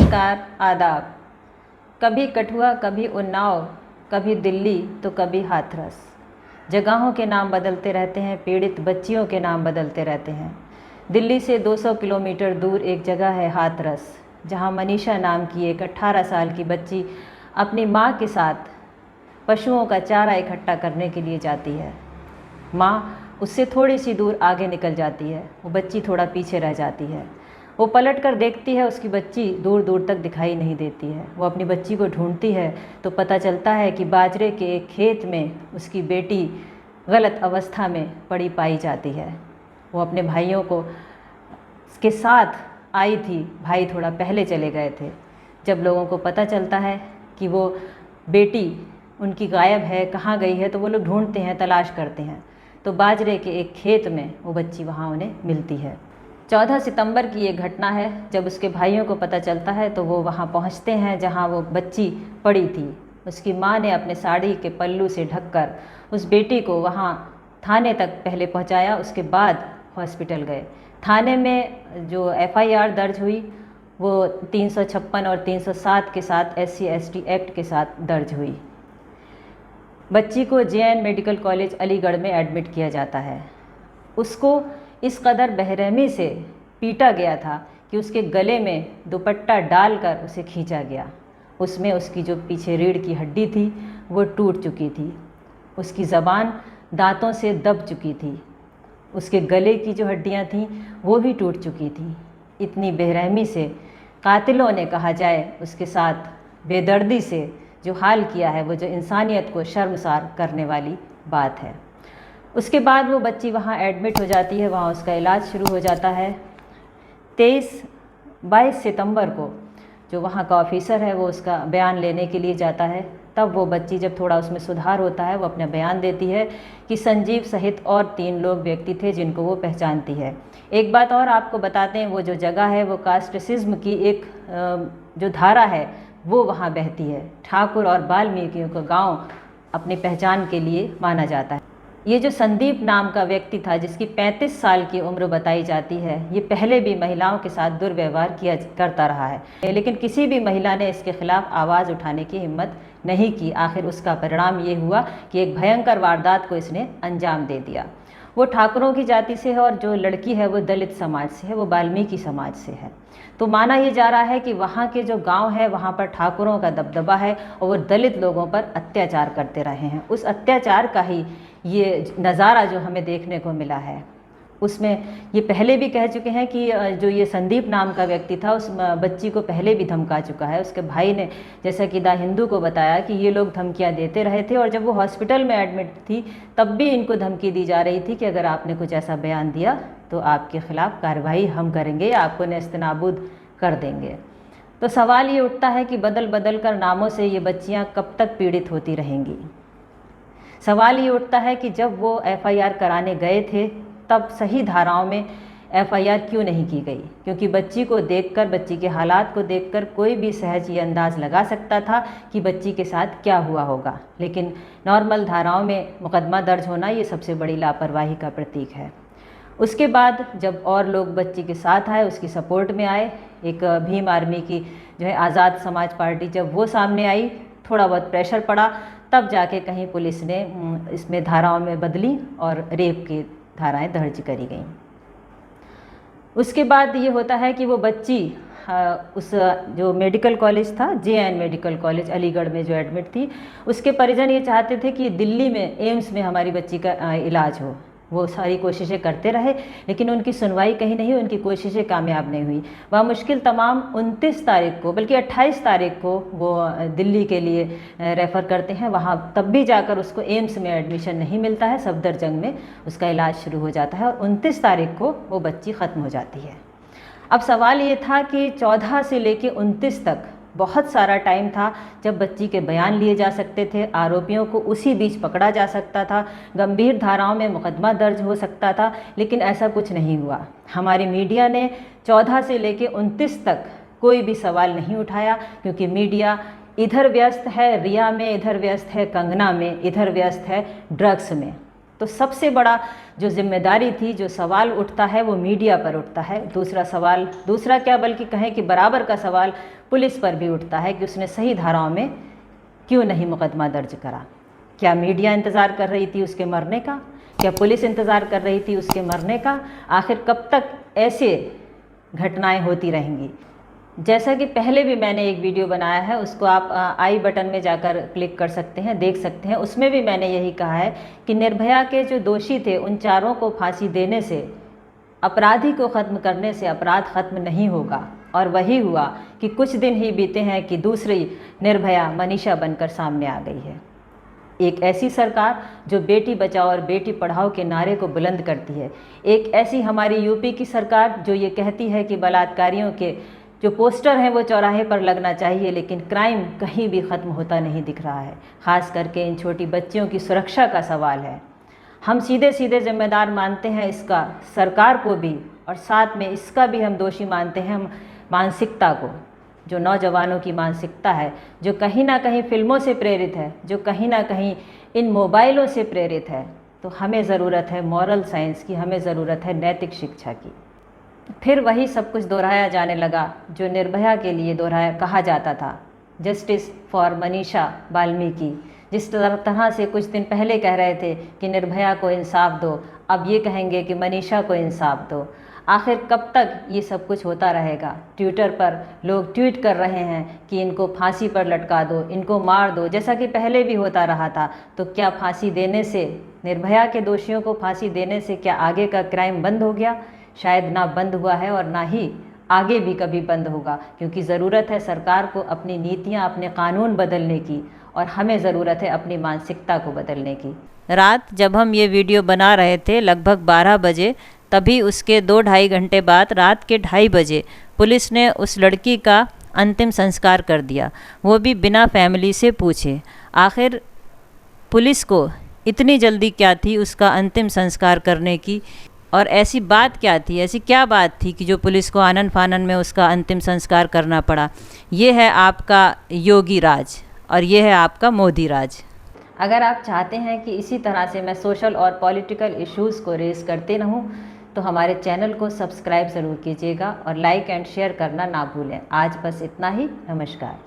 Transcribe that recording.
नमस्कार, आदाब। कभी कठुआ, कभी उन्नाव, कभी दिल्ली तो कभी हाथरस। जगहों के नाम बदलते रहते हैं, पीड़ित बच्चियों के नाम बदलते रहते हैं। दिल्ली से 200 किलोमीटर दूर एक जगह है हाथरस, जहां मनीषा नाम की एक 18 साल की बच्ची अपनी माँ के साथ पशुओं का चारा इकट्ठा करने के लिए जाती है। माँ उससे थोड़ी सी दूर आगे निकल जाती है, वो बच्ची थोड़ा पीछे रह जाती है। वो पलट कर देखती है, उसकी बच्ची दूर दूर तक दिखाई नहीं देती है। वो अपनी बच्ची को ढूंढती है तो पता चलता है कि बाजरे के एक खेत में उसकी बेटी गलत अवस्था में पड़ी पाई जाती है। वो अपने भाइयों को के साथ आई थी, भाई थोड़ा पहले चले गए थे। जब लोगों को पता चलता है कि वो बेटी उनकी गायब है, कहाँ गई है, तो वो लोग ढूंढते हैं, तलाश करते हैं। तो बाजरे के एक खेत में वो बच्ची वहाँ उन्हें मिलती है। 14 सितंबर की ये घटना है। जब उसके भाइयों को पता चलता है तो वो वहाँ पहुँचते हैं जहाँ वो बच्ची पड़ी थी। उसकी माँ ने अपने साड़ी के पल्लू से ढककर उस बेटी को वहाँ थाने तक पहले पहुँचाया, उसके बाद हॉस्पिटल गए। थाने में जो FIR दर्ज हुई वो 356 और 307 के साथ SC/ST एक्ट के साथ दर्ज हुई। बच्ची को JN मेडिकल कॉलेज अलीगढ़ में एडमिट किया जाता है। उसको इस कदर बेरहमी से पीटा गया था कि उसके गले में दुपट्टा डालकर उसे खींचा गया। उसमें उसकी जो पीछे रीढ़ की हड्डी थी वो टूट चुकी थी, उसकी ज़बान दांतों से दब चुकी थी, उसके गले की जो हड्डियां थीं वो भी टूट चुकी थी। इतनी बेरहमी से कातिलों ने, कहा जाए, उसके साथ बेदर्दी से जो हाल किया है, वो जो इंसानियत को शर्मसार करने वाली बात है। उसके बाद वो बच्ची वहाँ एडमिट हो जाती है, वहाँ उसका इलाज शुरू हो जाता है। 22 सितंबर को जो वहाँ का ऑफिसर है वो उसका बयान लेने के लिए जाता है। तब वो बच्ची, जब थोड़ा उसमें सुधार होता है, वो अपना बयान देती है कि संजीव सहित और 3 लोग व्यक्ति थे जिनको वो पहचानती है। एक बात और आपको बताते हैं, वो जो जगह है वो कास्टिसिज्म की एक जो धारा है वो वहाँ बहती है। ठाकुर और वाल्मीकियों का गाँव अपनी पहचान के लिए माना जाता है। ये जो संदीप नाम का व्यक्ति था, जिसकी 35 साल की उम्र बताई जाती है, ये पहले भी महिलाओं के साथ दुर्व्यवहार करता रहा है, लेकिन किसी भी महिला ने इसके खिलाफ आवाज़ उठाने की हिम्मत नहीं की। आखिर उसका परिणाम ये हुआ कि एक भयंकर वारदात को इसने अंजाम दे दिया। वो ठाकुरों की जाति से है और जो लड़की है वो दलित समाज से है, वो वाल्मीकि समाज से है। तो माना ये जा रहा है कि वहाँ के जो गांव है वहाँ पर ठाकुरों का दबदबा है और वो दलित लोगों पर अत्याचार करते रहे हैं। उस अत्याचार का ही ये नज़ारा जो हमें देखने को मिला है। उसमें ये पहले भी कह चुके हैं कि जो ये संदीप नाम का व्यक्ति था उस बच्ची को पहले भी धमका चुका है। उसके भाई ने, जैसा कि द हिंदू को बताया, कि ये लोग धमकियां देते रहे थे और जब वो हॉस्पिटल में एडमिट थी तब भी इनको धमकी दी जा रही थी कि अगर आपने कुछ ऐसा बयान दिया तो आपके खिलाफ कार्रवाई हम करेंगे, आपको नेस्तनाबूद कर देंगे। तो सवाल ये उठता है कि बदल बदल कर नामों से ये बच्चियाँ कब तक पीड़ित होती रहेंगी। सवाल ये उठता है कि जब वो FIR कराने गए थे तब सही धाराओं में FIR क्यों नहीं की गई, क्योंकि बच्ची को देखकर, बच्ची के हालात को देखकर कोई भी सहज ये अंदाज़ लगा सकता था कि बच्ची के साथ क्या हुआ होगा। लेकिन नॉर्मल धाराओं में मुकदमा दर्ज होना ये सबसे बड़ी लापरवाही का प्रतीक है। उसके बाद जब और लोग बच्ची के साथ आए, उसकी सपोर्ट में आए, एक भीम आर्मी की जो है आज़ाद समाज पार्टी, जब वो सामने आई, थोड़ा बहुत प्रेशर पड़ा, तब जाके कहीं पुलिस ने इसमें धाराओं में बदली और रेप की धाराएं दर्ज करी गईं। उसके बाद ये होता है कि वो बच्ची उस जो मेडिकल कॉलेज था, JN मेडिकल कॉलेज अलीगढ़ में जो एडमिट थी, उसके परिजन ये चाहते थे कि दिल्ली में एम्स में हमारी बच्ची का इलाज हो। वो सारी कोशिशें करते रहे लेकिन उनकी सुनवाई कहीं नहीं हुई, उनकी कोशिशें कामयाब नहीं हुई। वह मुश्किल तमाम 29 तारीख को, बल्कि 28 तारीख को वो दिल्ली के लिए रेफ़र करते हैं। वहाँ तब भी जाकर उसको एम्स में एडमिशन नहीं मिलता है, सफदरजंग में उसका इलाज शुरू हो जाता है और 29 तारीख को वो बच्ची ख़त्म हो जाती है। अब सवाल ये था कि 14 से लेकर 29 तक बहुत सारा टाइम था जब बच्ची के बयान लिए जा सकते थे, आरोपियों को उसी बीच पकड़ा जा सकता था, गंभीर धाराओं में मुकदमा दर्ज हो सकता था, लेकिन ऐसा कुछ नहीं हुआ। हमारी मीडिया ने 14 से लेकर 29 तक कोई भी सवाल नहीं उठाया, क्योंकि मीडिया इधर व्यस्त है रिया में, इधर व्यस्त है कंगना में, इधर व्यस्त है ड्रग्स में। तो सबसे बड़ा जो जिम्मेदारी थी, जो सवाल उठता है वो मीडिया पर उठता है। दूसरा क्या बल्कि कहें कि बराबर का सवाल पुलिस पर भी उठता है कि उसने सही धाराओं में क्यों नहीं मुकदमा दर्ज करा। क्या मीडिया इंतज़ार कर रही थी उसके मरने का? क्या पुलिस इंतज़ार कर रही थी उसके मरने का? आखिर कब तक ऐसे घटनाएं होती रहेंगी? जैसा कि पहले भी मैंने एक वीडियो बनाया है, उसको आप आई बटन में जाकर क्लिक कर सकते हैं, देख सकते हैं। उसमें भी मैंने यही कहा है कि निर्भया के जो दोषी थे उन चारों को फांसी देने से, अपराधी को ख़त्म करने से अपराध ख़त्म नहीं होगा। और वही हुआ कि कुछ दिन ही बीते हैं कि दूसरी निर्भया मनीषा बनकर सामने आ गई है। एक ऐसी सरकार जो बेटी बचाओ और बेटी पढ़ाओ के नारे को बुलंद करती है। एक ऐसी हमारी यूपी की सरकार जो ये कहती है कि बलात्कारियों के जो पोस्टर हैं वो चौराहे पर लगना चाहिए, लेकिन क्राइम कहीं भी ख़त्म होता नहीं दिख रहा है। ख़ास करके इन छोटी बच्चियों की सुरक्षा का सवाल है। हम सीधे सीधे जिम्मेदार मानते हैं इसका सरकार को भी, और साथ में इसका भी हम दोषी मानते हैं हम मानसिकता को, जो नौजवानों की मानसिकता है, जो कहीं ना कहीं फिल्मों से प्रेरित है, जो कहीं ना कहीं इन मोबाइलों से प्रेरित है। तो हमें ज़रूरत है मॉरल साइंस की, हमें ज़रूरत है नैतिक शिक्षा की। फिर वही सब कुछ दोहराया जाने लगा जो निर्भया के लिए कहा जाता था, जस्टिस फॉर मनीषा वाल्मीकि। जिस तरह से कुछ दिन पहले कह रहे थे कि निर्भया को इंसाफ दो, अब ये कहेंगे कि मनीषा को इंसाफ दो। आखिर कब तक ये सब कुछ होता रहेगा? ट्विटर पर लोग ट्वीट कर रहे हैं कि इनको फांसी पर लटका दो, इनको मार दो, जैसा कि पहले भी होता रहा था। तो क्या फांसी देने से, निर्भया के दोषियों को फांसी देने से क्या आगे का क्राइम बंद हो गया? शायद ना बंद हुआ है और ना ही आगे भी कभी बंद होगा, क्योंकि ज़रूरत है सरकार को अपनी नीतियाँ, अपने कानून बदलने की, और हमें ज़रूरत है अपनी मानसिकता को बदलने की। रात जब हम ये वीडियो बना रहे थे लगभग 12 बजे, तभी उसके 2-2.5 घंटे बाद रात के 2:30 बजे पुलिस ने उस लड़की का अंतिम संस्कार कर दिया, वो भी बिना फैमिली से पूछे। आखिर पुलिस को इतनी जल्दी क्या थी उसका अंतिम संस्कार करने की? और ऐसी बात क्या थी, ऐसी क्या बात थी कि जो पुलिस को आनन फानन में उसका अंतिम संस्कार करना पड़ा? ये है आपका योगी राज और ये है आपका मोदी राज। अगर आप चाहते हैं कि इसी तरह से मैं सोशल और पॉलिटिकल इश्यूज़ को रेस करते रहूं, तो हमारे चैनल को सब्सक्राइब ज़रूर कीजिएगा और लाइक एंड शेयर करना ना भूलें। आज बस इतना ही। नमस्कार।